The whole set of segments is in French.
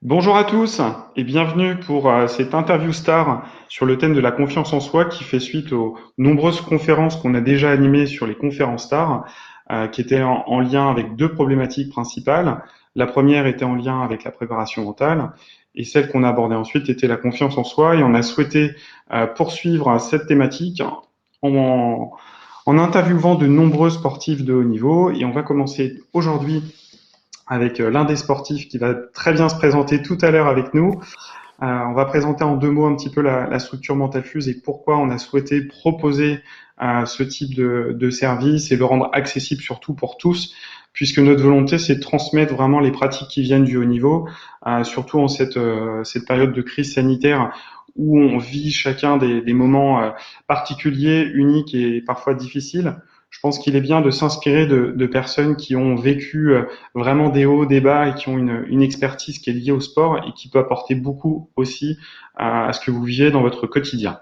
Bonjour à tous et bienvenue pour cette interview star sur le thème de la confiance en soi qui fait suite aux nombreuses conférences qu'on a déjà animées sur les conférences stars, qui étaient en lien avec deux problématiques principales. La première était en lien avec la préparation mentale et celle qu'on a abordée ensuite était la confiance en soi et on a souhaité poursuivre cette thématique en, en interviewant de nombreux sportifs de haut niveau et on va commencer aujourd'hui avec l'un des sportifs qui va très bien se présenter tout à l'heure avec nous. On va présenter en deux mots un petit peu la structure Mental Fuse et pourquoi on a souhaité proposer ce type de service et le rendre accessible surtout pour tous, puisque notre volonté c'est de transmettre vraiment les pratiques qui viennent du haut niveau, surtout en cette période de crise sanitaire où on vit chacun des moments particuliers, uniques et parfois difficiles. Je pense qu'il est bien de s'inspirer de personnes qui ont vécu vraiment des hauts, des bas et qui ont une expertise qui est liée au sport et qui peut apporter beaucoup aussi à ce que vous vivez dans votre quotidien.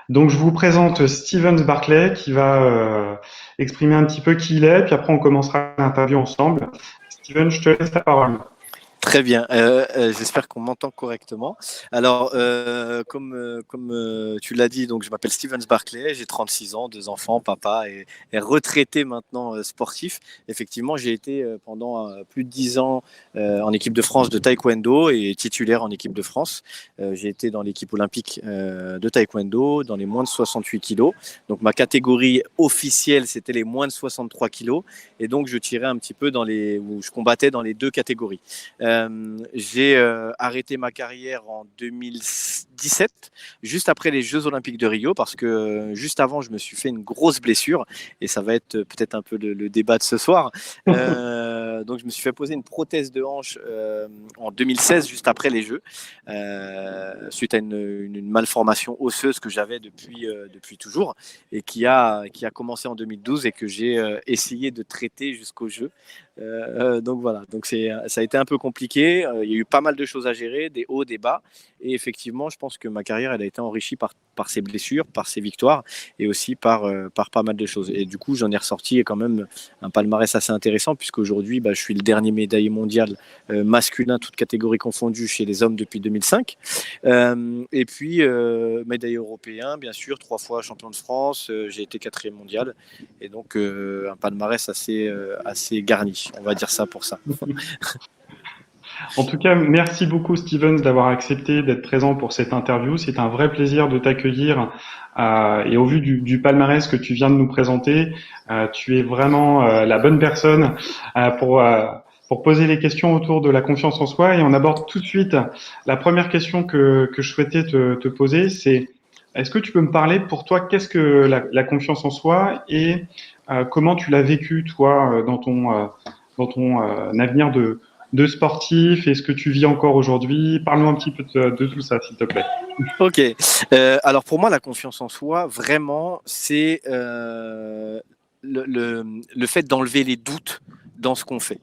Donc je vous présente Stevens Barclay qui va exprimer un petit peu qui il est, puis après on commencera l'interview ensemble. Steven, je te laisse la parole. Très bien, j'espère qu'on m'entend correctement. Alors, comme tu l'as dit, donc je m'appelle Stevens Barclay, j'ai 36 ans, deux enfants, papa et retraité maintenant sportif. Effectivement, j'ai été pendant plus de 10 ans en équipe de France de taekwondo et titulaire en équipe de France. J'ai été dans l'équipe olympique de taekwondo dans les moins de 68 kilos. Donc ma catégorie officielle, c'était les moins de 63 kilos. Et donc je tirais un petit peu où je combattais dans les deux catégories. J'ai arrêté ma carrière en 2017, juste après les Jeux Olympiques de Rio, parce que juste avant, je me suis fait une grosse blessure, et ça va être peut-être un peu le débat de ce soir. Donc, je me suis fait poser une prothèse de hanche en 2016, juste après les Jeux, suite à une malformation osseuse que j'avais depuis toujours, et qui a commencé en 2012 et que j'ai essayé de traiter jusqu'aux Jeux. Donc voilà, donc ça a été un peu compliqué. Il y a eu pas mal de choses à gérer, des hauts, des bas. Et effectivement, je pense que ma carrière, elle a été enrichie par ces blessures, par ces victoires et aussi par pas mal de choses. Et du coup, j'en ai ressorti quand même un palmarès assez intéressant puisqu'aujourd'hui, je suis le dernier médaillé mondial masculin, toutes catégories confondues chez les hommes depuis 2005. Et puis, médaillé européen, bien sûr, 3 fois champion de France. J'ai été 4e mondial. Et donc, un palmarès assez garni. On va dire ça pour ça. En tout cas, merci beaucoup Stevens d'avoir accepté d'être présent pour cette interview. C'est un vrai plaisir de t'accueillir et au vu du palmarès que tu viens de nous présenter, tu es vraiment la bonne personne pour poser les questions autour de la confiance en soi. Et on aborde tout de suite la première question que je souhaitais te poser, c'est est-ce que tu peux me parler pour toi, qu'est-ce que la confiance en soi et comment tu l'as vécu toi dans ton avenir de sportif et ce que tu vis encore aujourd'hui. Parle-nous un petit peu de tout ça, s'il te plaît. Ok. Alors pour moi, la confiance en soi, vraiment, c'est le fait d'enlever les doutes dans ce qu'on fait.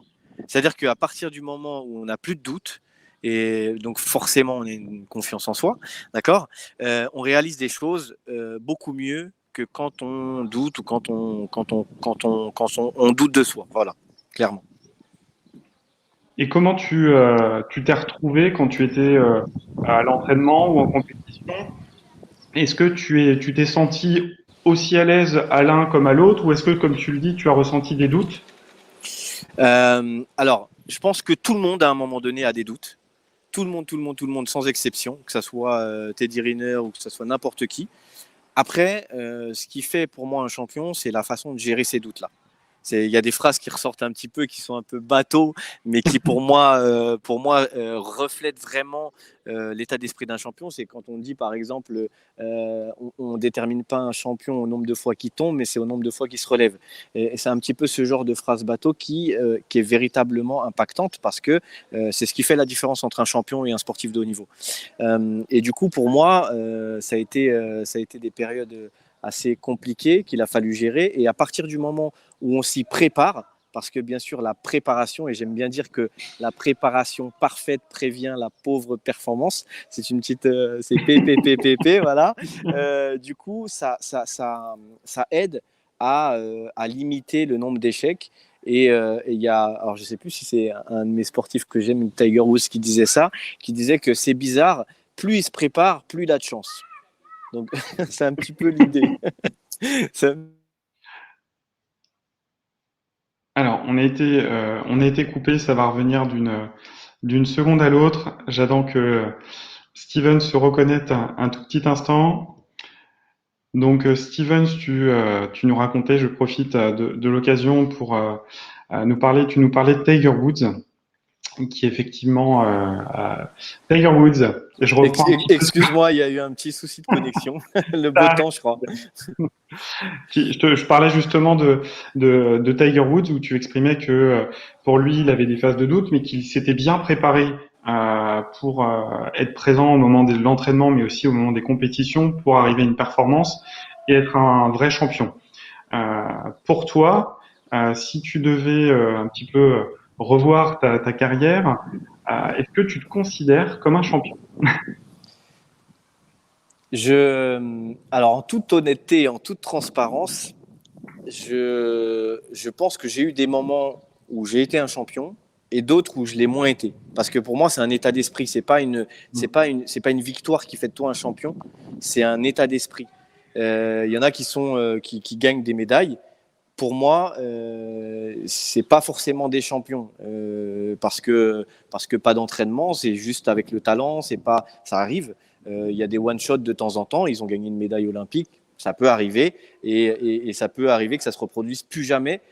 C'est-à-dire qu'à partir du moment où on n'a plus de doutes, et donc forcément on a une confiance en soi, d'accord, on réalise des choses beaucoup mieux que quand on doute ou quand on doute de soi. Voilà, clairement. Et comment tu t'es retrouvé quand tu étais à l'entraînement ou en compétition? Est-ce que tu t'es senti aussi à l'aise à l'un comme à l'autre ou est-ce que, comme tu le dis, tu as ressenti des doutes? Alors, je pense que tout le monde à un moment donné a des doutes. Tout le monde, sans exception, que ce soit Teddy Riner ou que ce soit n'importe qui. Après, ce qui fait pour moi un champion, c'est la façon de gérer ces doutes-là. Il y a des phrases qui ressortent un petit peu, qui sont un peu bateaux, mais qui pour moi reflètent vraiment l'état d'esprit d'un champion. C'est quand on dit, par exemple, on détermine pas un champion au nombre de fois qu'il tombe, mais c'est au nombre de fois qu'il se relève. Et c'est un petit peu ce genre de phrase bateau qui est véritablement impactante parce que c'est ce qui fait la différence entre un champion et un sportif de haut niveau. Et du coup, pour moi, ça a été des périodes assez compliquées qu'il a fallu gérer. Et à partir du moment où on s'y prépare, parce que bien sûr la préparation, et j'aime bien dire que la préparation parfaite prévient la pauvre performance, c'est une petite, c'est PPPPP, voilà. Du coup, ça aide à limiter le nombre d'échecs Et il y a, alors je ne sais plus si c'est un de mes sportifs que j'aime, Tiger Woods, qui disait ça, qui disait que c'est bizarre, plus il se prépare, plus il a de chance. Donc c'est un petit peu l'idée. Ça- Alors, on a été coupé, ça va revenir d'une seconde à l'autre. J'attends que Steven se reconnecte un tout petit instant. Donc, Steven, tu nous racontais, je profite de l'occasion pour tu nous parlais de Tiger Woods, qui effectivement, Tiger Woods, et je reprends un petit peu. Excuse-moi, il y a eu un petit souci de connexion. Le beau temps, je crois. Je parlais justement de Tiger Woods où tu exprimais que pour lui, il avait des phases de doute, mais qu'il s'était bien préparé pour être présent au moment de l'entraînement, mais aussi au moment des compétitions, pour arriver à une performance et être un vrai champion. Euh, pour toi, si tu devais un petit peu revoir ta carrière, est-ce que tu te considères comme un champion? Alors, en toute honnêteté et en toute transparence, je pense que j'ai eu des moments où j'ai été un champion et d'autres où je l'ai moins été. Parce que pour moi, c'est un état d'esprit. C'est pas une victoire qui fait de toi un champion. C'est un état d'esprit. Il y en a qui gagnent des médailles. Pour moi, c'est pas forcément des champions parce que pas d'entraînement, c'est juste avec le talent, c'est pas, ça arrive. Il y a des one shot de temps en temps, ils ont gagné une médaille olympique, ça peut arriver et ça peut arriver que ça se reproduise plus jamais.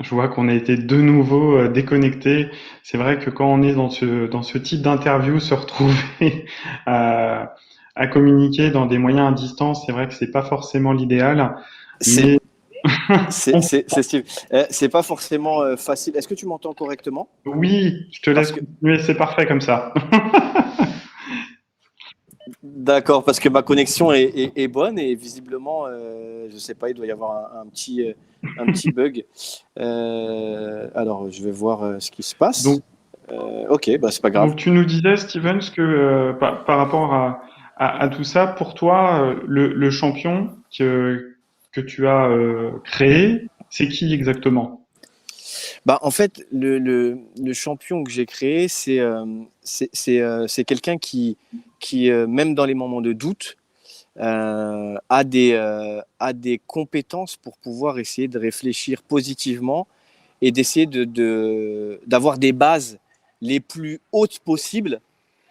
Je vois qu'on a été de nouveau déconnectés. C'est vrai que quand on est dans ce type d'interview, se retrouver à communiquer dans des moyens à distance, c'est vrai que c'est pas forcément l'idéal. C'est Mais on- c'est pas forcément facile. Est-ce que tu m'entends correctement? oui, je te Parce laisse que continuer, c'est parfait comme ça. D'accord, parce que ma connexion est bonne et visiblement, je sais pas, il doit y avoir un petit bug. Alors, je vais voir ce qui se passe. Donc, Ok, bah c'est pas grave. donc tu nous disais, Stevens, que par rapport à tout ça, pour toi, le champion que tu as créé, c'est qui exactement? Bah, en fait, le champion que j'ai créé, c'est quelqu'un qui même dans les moments de doute, a des compétences pour pouvoir essayer de réfléchir positivement et d'essayer d'avoir des bases les plus hautes possibles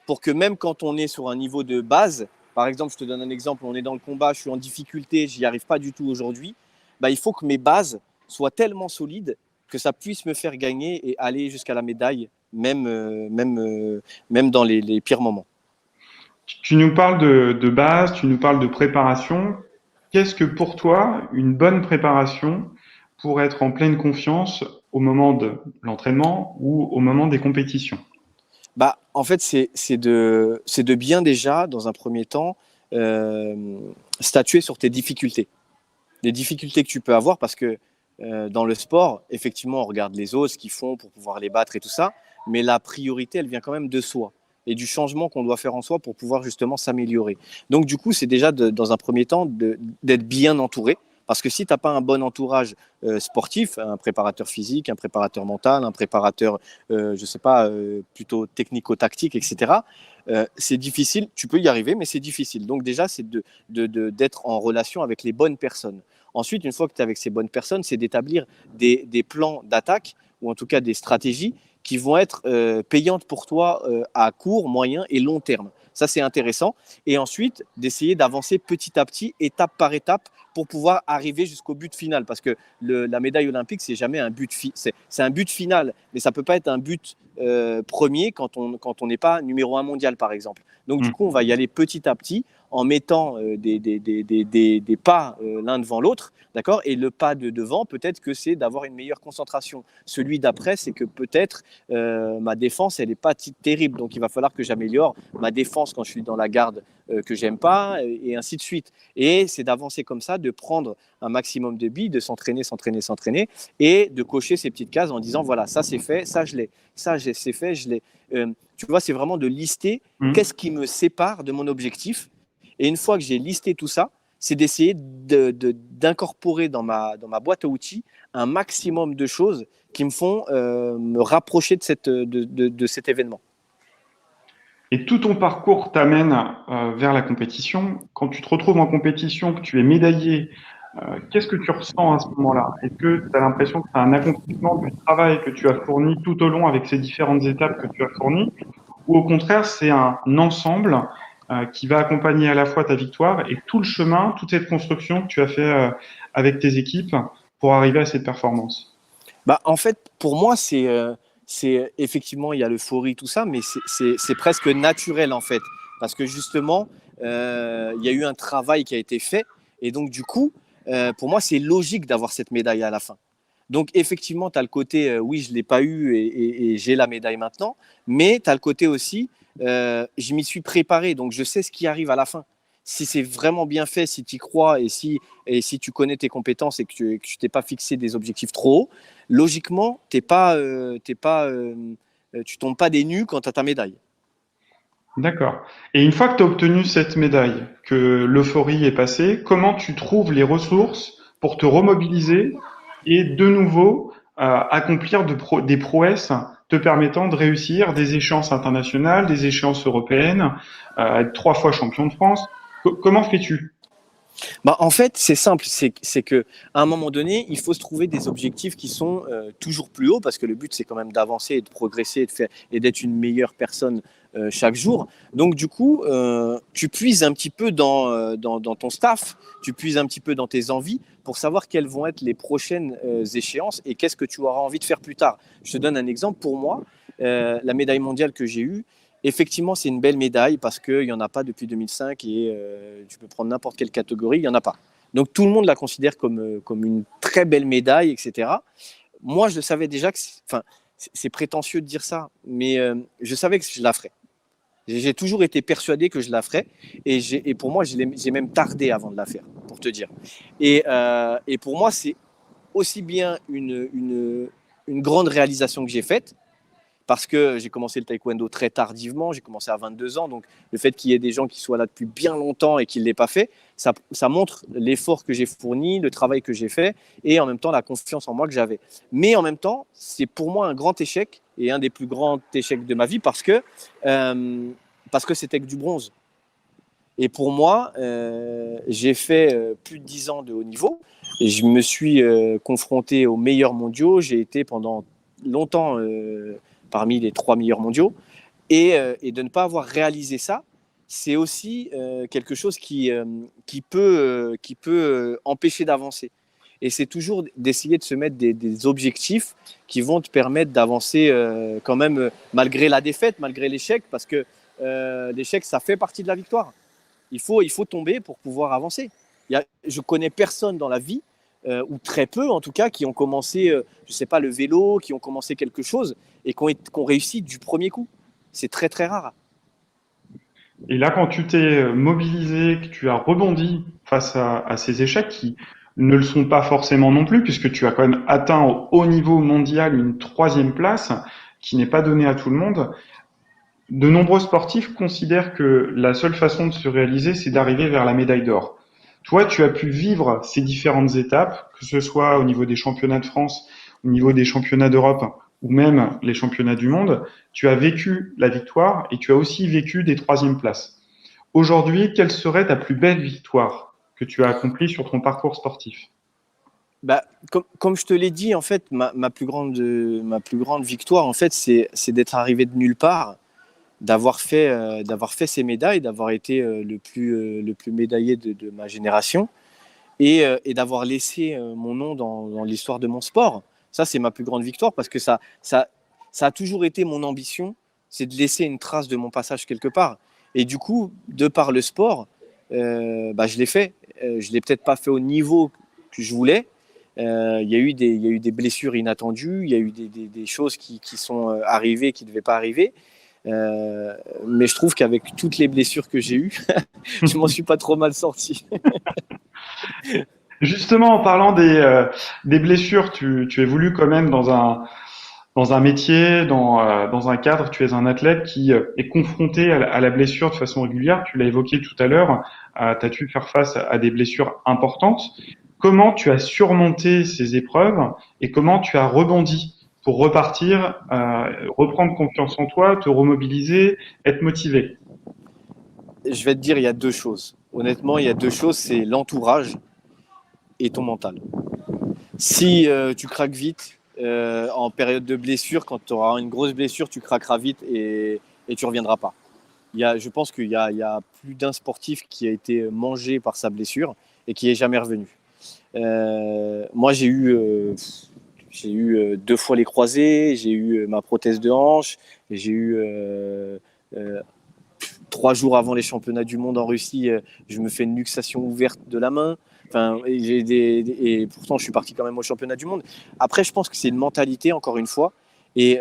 pour que même quand on est sur un niveau de base, par exemple, je te donne un exemple, on est dans le combat, je suis en difficulté, j'y arrive pas du tout aujourd'hui, bah, il faut que mes bases soient tellement solides que ça puisse me faire gagner et aller jusqu'à la médaille, même dans les pires moments. Tu nous parles de base, tu nous parles de préparation. Qu'est-ce que pour toi une bonne préparation pour être en pleine confiance au moment de l'entraînement ou au moment des compétitions? Bah, en fait, c'est de bien déjà, dans un premier temps, euh, statuer sur tes difficultés. Les difficultés que tu peux avoir parce que dans le sport, effectivement, on regarde les autres, ce qu'ils font pour pouvoir les battre et tout ça, mais la priorité, elle vient quand même de soi et du changement qu'on doit faire en soi pour pouvoir justement s'améliorer. Donc du coup, c'est déjà dans un premier temps d'être bien entouré. Parce que si tu n'as pas un bon entourage sportif, un préparateur physique, un préparateur mental, un préparateur, je ne sais pas, plutôt technico-tactique, etc., c'est difficile. Tu peux y arriver, mais c'est difficile. Donc déjà, c'est d'être en relation avec les bonnes personnes. Ensuite, une fois que tu es avec ces bonnes personnes, c'est d'établir des plans d'attaque ou en tout cas des stratégies qui vont être payantes pour toi à court, moyen et long terme. Ça, c'est intéressant. Et ensuite, d'essayer d'avancer petit à petit, étape par étape, pour pouvoir arriver jusqu'au but final. Parce que la médaille olympique, c'est jamais un but c'est un but final, mais ça peut pas être un but premier quand on n'est pas numéro un mondial, par exemple. Donc, du coup, on va y aller petit à petit en mettant des pas l'un devant l'autre, d'accord. Et le pas de devant, peut-être que c'est d'avoir une meilleure concentration. Celui d'après, c'est que peut-être ma défense, elle n'est pas terrible, donc il va falloir que j'améliore ma défense quand je suis dans la garde que j'aime pas, et ainsi de suite. Et c'est d'avancer comme ça, de prendre un maximum de billes, de s'entraîner, s'entraîner, s'entraîner, et de cocher ces petites cases en disant voilà, ça c'est fait, ça je l'ai, ça c'est fait, je l'ai. Tu vois, c'est vraiment de lister Mmh. qu'est-ce qui me sépare de mon objectif. Et une fois que j'ai listé tout ça, c'est d'essayer d'incorporer dans ma boîte à outils un maximum de choses qui me font me rapprocher de cet événement. Et tout ton parcours t'amène vers la compétition. Quand tu te retrouves en compétition, que tu es médaillé, qu'est-ce que tu ressens à ce moment-là? Est-ce que tu as l'impression que c'est un accomplissement du travail que tu as fourni tout au long avec ces différentes étapes que tu as fournies, ou au contraire, c'est un ensemble qui va accompagner à la fois ta victoire et tout le chemin, toute cette construction que tu as fait avec tes équipes pour arriver à cette performance? Bah, en fait, pour moi, c'est effectivement, il y a l'euphorie, tout ça, mais c'est presque naturel, en fait. Parce que justement, il y a eu un travail qui a été fait. Et donc, du coup, pour moi, c'est logique d'avoir cette médaille à la fin. Donc, effectivement, tu as le côté, oui, je ne l'ai pas eu et j'ai la médaille maintenant. Mais tu as le côté aussi, je m'y suis préparé. Donc, je sais ce qui arrive à la fin. Si c'est vraiment bien fait, si tu y crois et si tu connais tes compétences et que tu t'es pas fixé des objectifs trop hauts, logiquement, tu tombes pas des nues quant à ta médaille. D'accord. Et une fois que tu as obtenu cette médaille, que l'euphorie est passée, comment tu trouves les ressources pour te remobiliser et de nouveau accomplir des prouesses te permettant de réussir des échéances internationales, des échéances européennes, être 3 fois champion de France? Comment fais-tu? Bah, en fait, c'est simple, c'est que à un moment donné, il faut se trouver des objectifs qui sont toujours plus hauts, parce que le but, c'est quand même d'avancer et de progresser et d'être une meilleure personne chaque jour. Donc, du coup, tu puises un petit peu dans ton staff, tu puises un petit peu dans tes envies pour savoir quelles vont être les prochaines échéances et qu'est-ce que tu auras envie de faire plus tard. Je te donne un exemple. Pour moi, la médaille mondiale que j'ai eue, effectivement, c'est une belle médaille parce qu'il n'y en a pas depuis 2005 et tu peux prendre n'importe quelle catégorie, il n'y en a pas. Donc tout le monde la considère comme une très belle médaille, etc. Moi, je le savais déjà que c'est prétentieux de dire ça, mais je savais que je la ferais. J'ai toujours été persuadé que je la ferais et pour moi, j'ai même tardé avant de la faire, pour te dire. Et pour moi, c'est aussi bien une grande réalisation que j'ai faite, parce que j'ai commencé le taekwondo très tardivement, j'ai commencé à 22 ans, donc le fait qu'il y ait des gens qui soient là depuis bien longtemps et qui ne l'aient pas fait, ça montre l'effort que j'ai fourni, le travail que j'ai fait, et en même temps la confiance en moi que j'avais. Mais en même temps, c'est pour moi un grand échec, et un des plus grands échecs de ma vie, parce que c'était que du bronze. Et pour moi, j'ai fait plus de 10 ans de haut niveau, et je me suis confronté aux meilleurs mondiaux, j'ai été pendant longtemps parmi les 3 meilleurs mondiaux. Et de ne pas avoir réalisé ça, c'est aussi quelque chose qui peut empêcher d'avancer. Et c'est toujours d'essayer de se mettre des objectifs qui vont te permettre d'avancer quand même, malgré la défaite, malgré l'échec, parce que l'échec, ça fait partie de la victoire. Il faut tomber pour pouvoir avancer. Je connais personne dans la vie, ou très peu en tout cas, qui ont commencé, je sais pas, le vélo, qui ont commencé quelque chose et qui ont réussi du premier coup. C'est très très rare. Et là, quand tu t'es mobilisé, que tu as rebondi face à ces échecs qui ne le sont pas forcément non plus, puisque tu as quand même atteint au haut niveau mondial une 3e place qui n'est pas donnée à tout le monde, de nombreux sportifs considèrent que la seule façon de se réaliser, c'est d'arriver vers la médaille d'or. Toi, tu as pu vivre ces différentes étapes, que ce soit au niveau des championnats de France, au niveau des championnats d'Europe ou même les championnats du monde. Tu as vécu la victoire et tu as aussi vécu des 3e places. Aujourd'hui, quelle serait ta plus belle victoire que tu as accomplie sur ton parcours sportif? Bah, comme je te l'ai dit, en fait, ma plus grande victoire, en fait, c'est d'être arrivé de nulle part, d'avoir fait ces médailles, d'avoir été le plus médaillé de ma génération, et d'avoir laissé mon nom dans l'histoire de mon sport. Ça, c'est ma plus grande victoire, parce que ça a toujours été mon ambition, c'est de laisser une trace de mon passage quelque part. Et du coup, de par le sport, bah, je l'ai fait. Je l'ai peut-être pas fait au niveau que je voulais. Il y a eu des blessures inattendues, il y a eu des choses qui sont arrivées, qui ne devaient pas arriver. Mais je trouve qu'avec toutes les blessures que j'ai eues, je m'en suis pas trop mal sorti. Justement, en parlant des blessures, tu évolues quand même dans dans un métier, dans un cadre, tu es un athlète qui est confronté à la blessure de façon régulière. Tu l'as évoqué tout à l'heure, tu as dû faire face à des blessures importantes. Comment tu as surmonté ces épreuves et comment tu as rebondi pour repartir, reprendre confiance en toi, te remobiliser, être motivé? Je vais te dire, il y a deux choses. Honnêtement, il y a deux choses, c'est l'entourage et ton mental. Si tu craques vite en période de blessure, quand tu auras une grosse blessure, tu craqueras vite et tu ne reviendras pas. Je pense qu'il y a plus d'un sportif qui a été mangé par sa blessure et qui n'est jamais revenu. Moi, j'ai eu 2 fois les croisés, j'ai eu ma prothèse de hanche, j'ai eu 3 jours avant les championnats du monde en Russie, je me fais une luxation ouverte de la main. Enfin, et pourtant, je suis parti quand même au championnat du monde. Après, je pense que c'est une mentalité, encore une fois. Et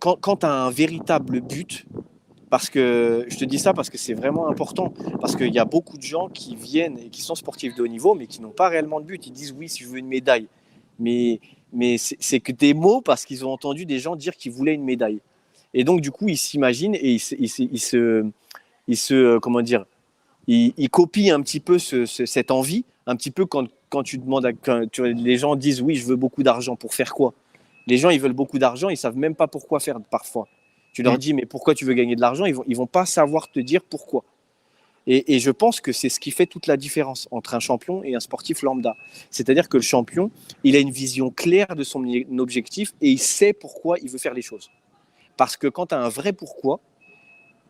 quand tu as un véritable but, parce que je te dis ça parce que c'est vraiment important, parce qu'il y a beaucoup de gens qui viennent et qui sont sportifs de haut niveau, mais qui n'ont pas réellement de but. Ils disent oui, si je veux une médaille. Mais, mais c'est que des mots parce qu'ils ont entendu des gens dire qu'ils voulaient une médaille. Et donc, du coup, ils s'imaginent et comment dire, ils copient un petit peu cette envie, un petit peu quand tu demandes, les gens disent oui, je veux beaucoup d'argent, pour faire quoi? Les gens, ils veulent beaucoup d'argent, ils savent même pas pourquoi faire parfois. Tu leur dis, mais pourquoi tu veux gagner de l'argent? Ils vont pas savoir te dire pourquoi. Et je pense que c'est ce qui fait toute la différence entre un champion et un sportif lambda. C'est-à-dire que le champion, il a une vision claire de son objectif et il sait pourquoi il veut faire les choses. Parce que quand tu as un vrai pourquoi,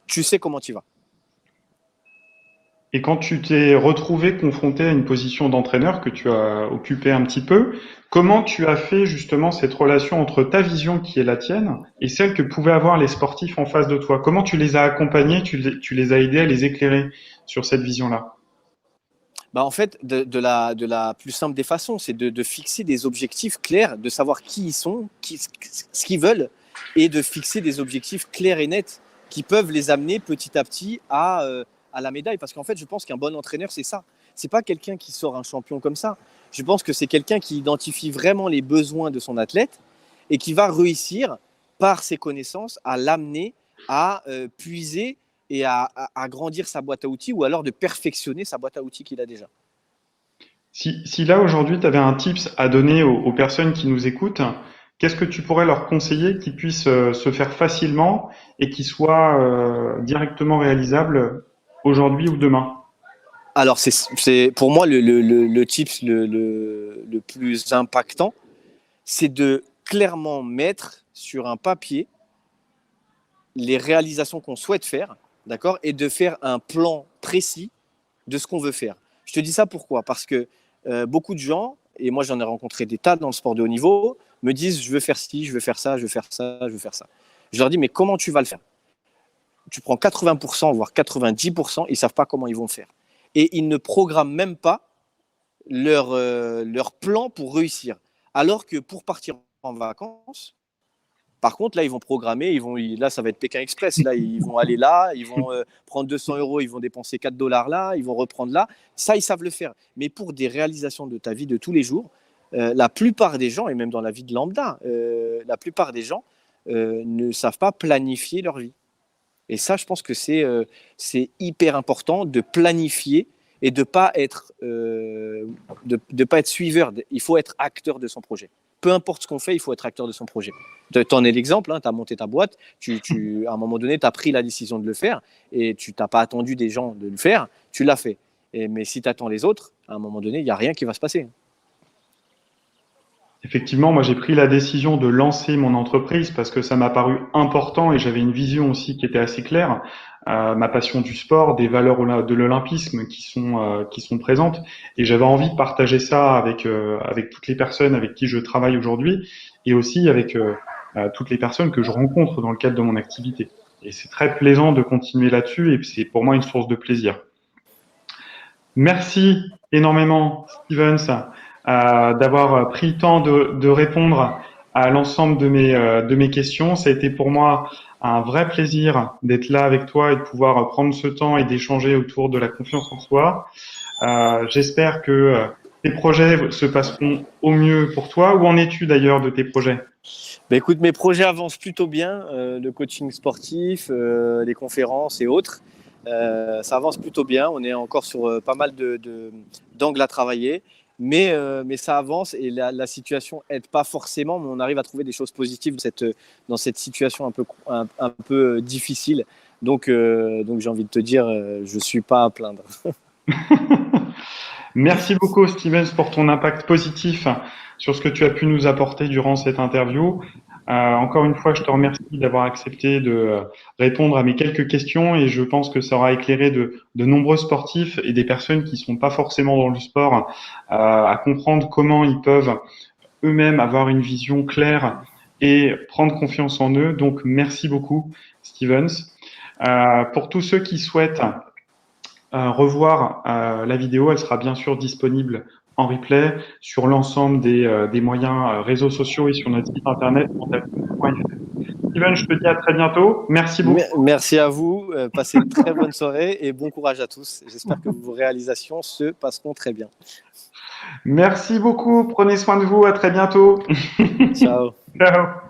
tu sais comment tu vas. Et quand tu t'es retrouvé confronté à une position d'entraîneur que tu as occupé un petit peu, comment tu as fait justement cette relation entre ta vision qui est la tienne et celle que pouvaient avoir les sportifs en face de toi? Comment tu les as accompagnés, tu les as aidés à les éclairer sur cette vision-là? Bah en fait, de la plus simple des façons, c'est de fixer des objectifs clairs, de savoir qui ils sont, ce qu'ils veulent, et de fixer des objectifs clairs et nets qui peuvent les amener petit à petit à la médaille. Parce qu'en fait, je pense qu'un bon entraîneur, c'est ça. C'est pas quelqu'un qui sort un champion comme ça. Je pense que c'est quelqu'un qui identifie vraiment les besoins de son athlète et qui va réussir, par ses connaissances, à l'amener à puiser et à grandir sa boîte à outils ou alors de perfectionner sa boîte à outils qu'il a déjà. Si là aujourd'hui tu avais un tips à donner aux personnes qui nous écoutent, qu'est-ce que tu pourrais leur conseiller qui puisse se faire facilement et qui soit directement réalisable aujourd'hui ou demain? Alors, c'est pour moi le tips le plus impactant, c'est de clairement mettre sur un papier les réalisations qu'on souhaite faire, d'accord, et de faire un plan précis de ce qu'on veut faire. Je te dis ça pourquoi? Parce que beaucoup de gens, et moi j'en ai rencontré des tas dans le sport de haut niveau, me disent je veux faire ci, je veux faire ça, je veux faire ça, je veux faire ça. Je leur dis mais comment tu vas le faire? Tu prends 80%, voire 90%, ils ne savent pas comment ils vont faire. Et ils ne programment même pas leur plan pour réussir. Alors que pour partir en vacances, par contre, là, ils vont programmer, là, ça va être Pékin Express. Là, ils vont aller là, ils vont prendre 200 euros, ils vont dépenser 4 dollars là, ils vont reprendre là. Ça, ils savent le faire. Mais pour des réalisations de ta vie de tous les jours, la plupart des gens, et même dans la vie de lambda, la plupart des gens ne savent pas planifier leur vie. Et ça, je pense que c'est hyper important de planifier et de pas être pas être suiveur. Il faut être acteur de son projet. Peu importe ce qu'on fait, il faut être acteur de son projet. Tu en es l'exemple, hein, tu as monté ta boîte, à un moment donné, tu as pris la décision de le faire et tu n'as pas attendu des gens de le faire, tu l'as fait. Mais si tu attends les autres, à un moment donné, il n'y a rien qui va se passer. Effectivement, moi j'ai pris la décision de lancer mon entreprise parce que ça m'a paru important et j'avais une vision aussi qui était assez claire. Ma passion du sport, des valeurs de l'olympisme qui sont présentes et j'avais envie de partager ça avec toutes les personnes avec qui je travaille aujourd'hui et aussi avec toutes les personnes que je rencontre dans le cadre de mon activité. Et c'est très plaisant de continuer là-dessus et c'est pour moi une source de plaisir. Merci énormément, Stevens, d'avoir pris le temps de répondre à l'ensemble de mes questions. Ça a été pour moi un vrai plaisir d'être là avec toi et de pouvoir prendre ce temps et d'échanger autour de la confiance en soi. J'espère que tes projets se passeront au mieux pour toi. Où en es-tu d'ailleurs de tes projets? Écoute, mes projets avancent plutôt bien, le coaching sportif, les conférences et autres. Ça avance plutôt bien. On est encore sur pas mal d'angles à travailler, mais ça avance et la situation aide pas forcément, mais on arrive à trouver des choses positives dans cette situation un peu difficile. Donc j'ai envie de te dire, je suis pas à plaindre. Merci beaucoup, Stevens, pour ton impact positif sur ce que tu as pu nous apporter durant cette interview. Encore une fois, je te remercie d'avoir accepté de répondre à mes quelques questions et je pense que ça aura éclairé de nombreux sportifs et des personnes qui sont pas forcément dans le sport à comprendre comment ils peuvent eux-mêmes avoir une vision claire et prendre confiance en eux. Donc, merci beaucoup, Stevens. Pour tous ceux qui souhaitent revoir la vidéo, elle sera bien sûr disponible en replay sur l'ensemble des moyens réseaux sociaux et sur notre site internet mentalcoach.fr. Steven, je te dis à très bientôt. Merci beaucoup. Merci à vous. Passez une très bonne soirée et bon courage à tous. J'espère que vos réalisations se passeront très bien. Merci beaucoup. Prenez soin de vous. À très bientôt. Ciao. Ciao.